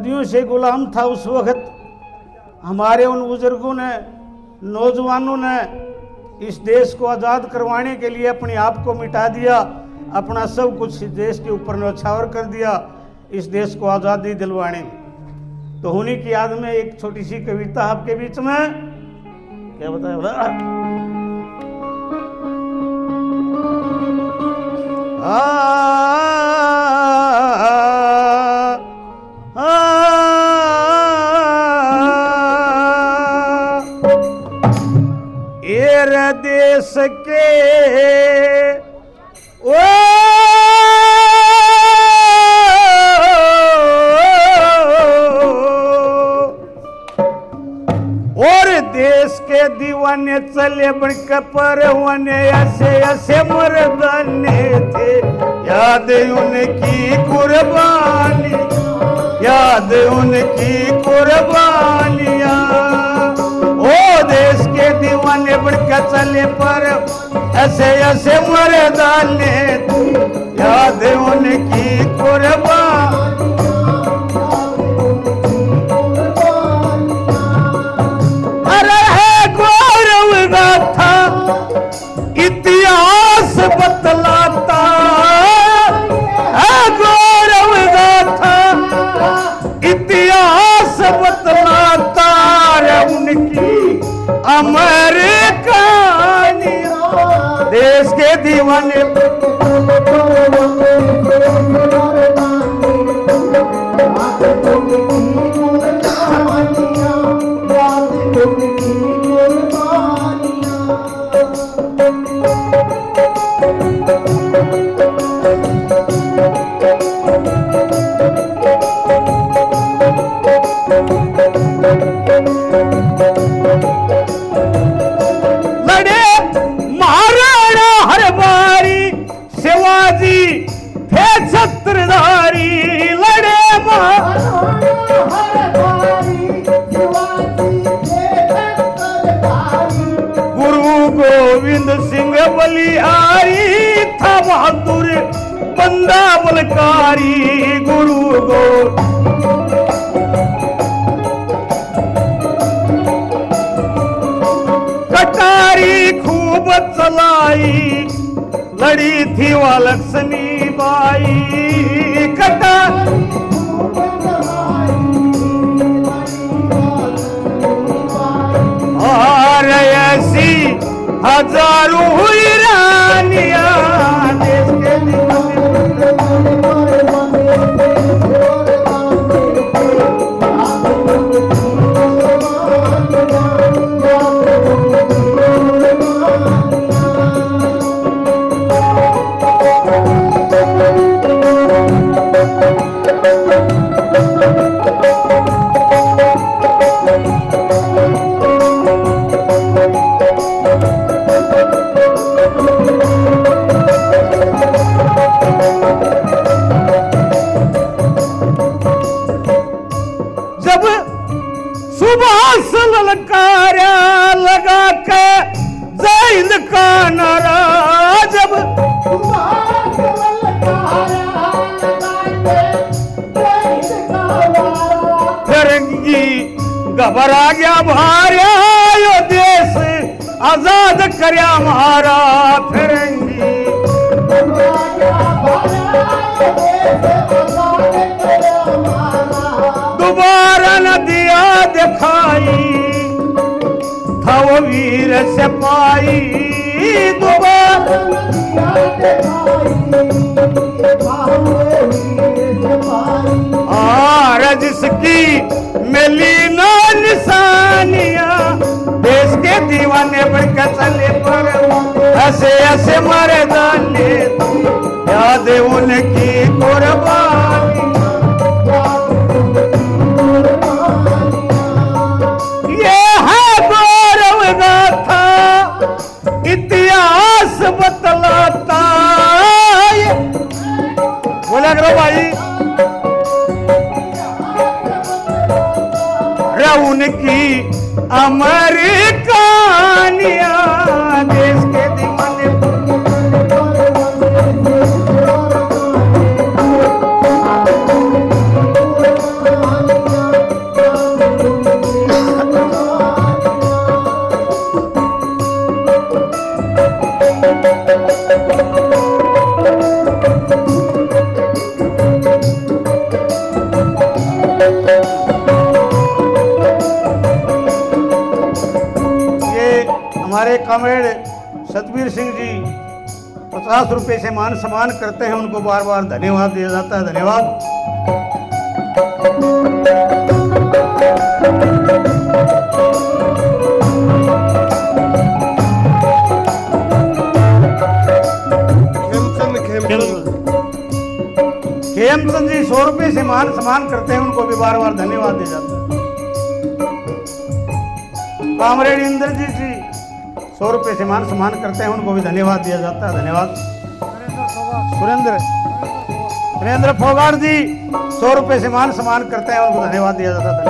सदियों से गुलाम था उस वक्त। हमारे उन बुजुर्गों ने, नौजवानों ने इस देश को आज़ाद करवाने के लिए अपने आप को मिटा दिया, अपना सब कुछ इस देश के ऊपर न्यौछावर कर दिया इस देश को आज़ादी दिलवाने में। तो उन्हीं की याद में एक छोटी सी कविता आपके बीच में, क्या बताया बोला, देश के ओ और देश के दीवाने चले बनकर परवाने, ऐसे ऐसे मर्दाने थे, याद उनकी कुर्बानी, याद उनकी कुर्बानियां। ओ देश के दीवाने बनकर चले पर ऐसे ऐसे मर्दाने थे, याद उनकी कुर्बानी। इतिहास बतलाता है गौरव गाथा, इतिहास बतलाता है उनकी अमर कहानियां। देश के दीवाने लड़े महाराणा हर बारी, शिवाजी थे छत्रधारी, लड़े महाराणा हर बारी, शिवाजी थे छत्रधारी। गुरु गोविंद सिंह बलिहारी था बहादुर बंदा बलकारी, गुरु गोविंद कटारी खूब चलाई, लड़ी थी वह लक्ष्मी बाई, कटारी और ऐसी हजारों हुई रानियां। देश के जब सुभाष ललकारा लगा के जय हिंद का नारा, जब सुभाष ललकारा लगा के जय हिंद का नारा, फिरंगी घबरा गया भारा, यो देश आजाद करया हमारा, फिरंगी घबरा गया भारा, यो देश आजाद करया हमारा। दोबारा न दिया दिखाई था वो वीर सिपाही, दोबारा न दिया दिखाई, और जिसकी मिली न निशानियां, देश के दीवाने बनकर चले पर ऐसे ऐसे मर्दाने, याद उनकी कुर्बानी। इतिहास बतलाता बोला करो भाई, उनकी अमर कहानियां। देश के दीवाने हमारे कॉमरेड सतबीर सिंह जी 50 रुपए से मान सम्मान करते हैं, उनको बार बार धन्यवाद दिया जाता है। धन्यवाद। खेमचंद जी 100 रुपए से मान सम्मान करते हैं, उनको भी बार बार धन्यवाद दिया जाता है। कॉमरेड इंद्रजीत जी 100 रुपए से मान सम्मान करते हैं, उनको भी धन्यवाद दिया जाता है। धन्यवाद। सुरेंद्र फोगाट जी 100 रुपए से मान सम्मान करते हैं, उनको धन्यवाद दिया जाता है।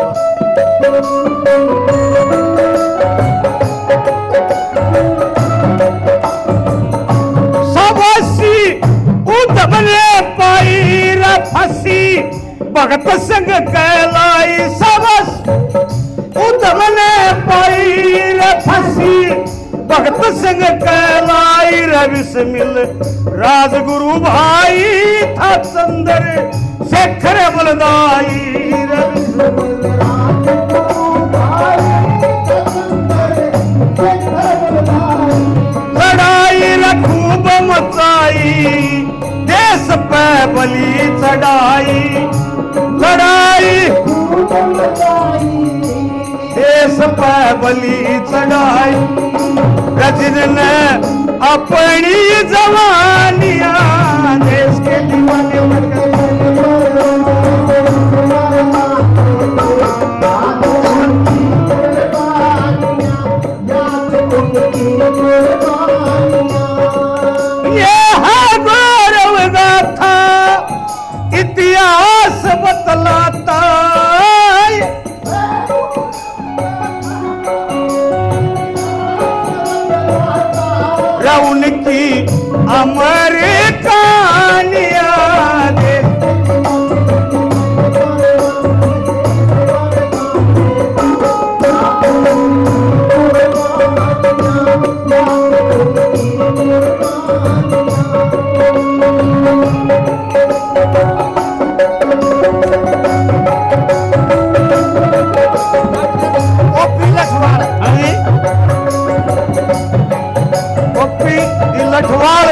फसी भगत संग कहलाई सबस उधम ने पाई रे फसी भगत संग कहलाई रविस मिल राजगुरु भाई था चंदर शेखर बलदाई रविस मिल राजगुरु भाई था चंदर शेखर बलदाई लड़ाई खूब मचाई देश पे बलि चढ़ाई लड़ाई देश पे बलि चढ़ाई रजन ने अपनी जवानियां देश के दीवाने इतिहास बतलाता राउन की अमर कहानियां लठवाड़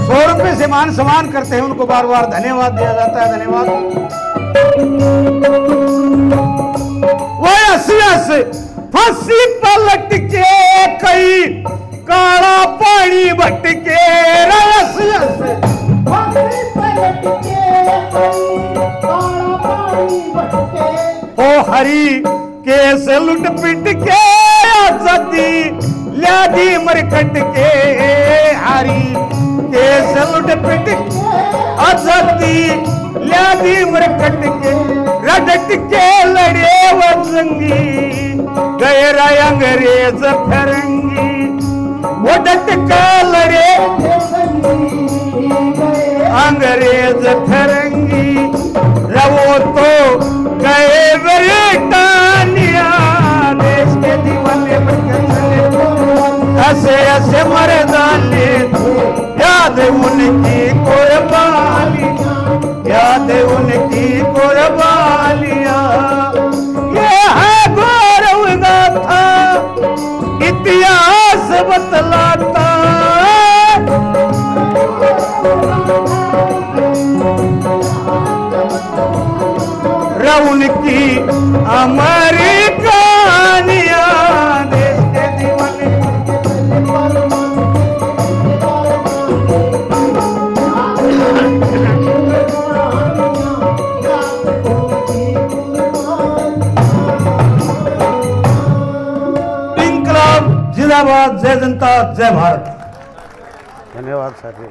100 रुपए से मान सम्मान करते हैं, उनको बार बार धन्यवाद दिया जाता है। धन्यवाद। वो हंस फंसी पलट के कई काला पानी भटके रस फंसी पलट के काला पानी भटके ओ हरी केस लुट पिट के आजादी ल्यादी मरकट के हरी केस लुट पिट आजादी ल्यादी मरकट के रडट के लड़े वजंगी गैरा अंग्रेज फरंगी वो डट के लड़े अंग्रेज फरंगी रवो तो गए ब्रिटानिया देश के दीवाने ऐसे ऐसे मर्दाने याद उनकी कुर्बानी याद उनकी कुर्बानियां ये है गौरव गाथा इतिहास बतलाता उनकी हमारी कहानियां देश के दीवाने इंकलाब जिंदाबाद जय जनता जय भारत। धन्यवाद साथी।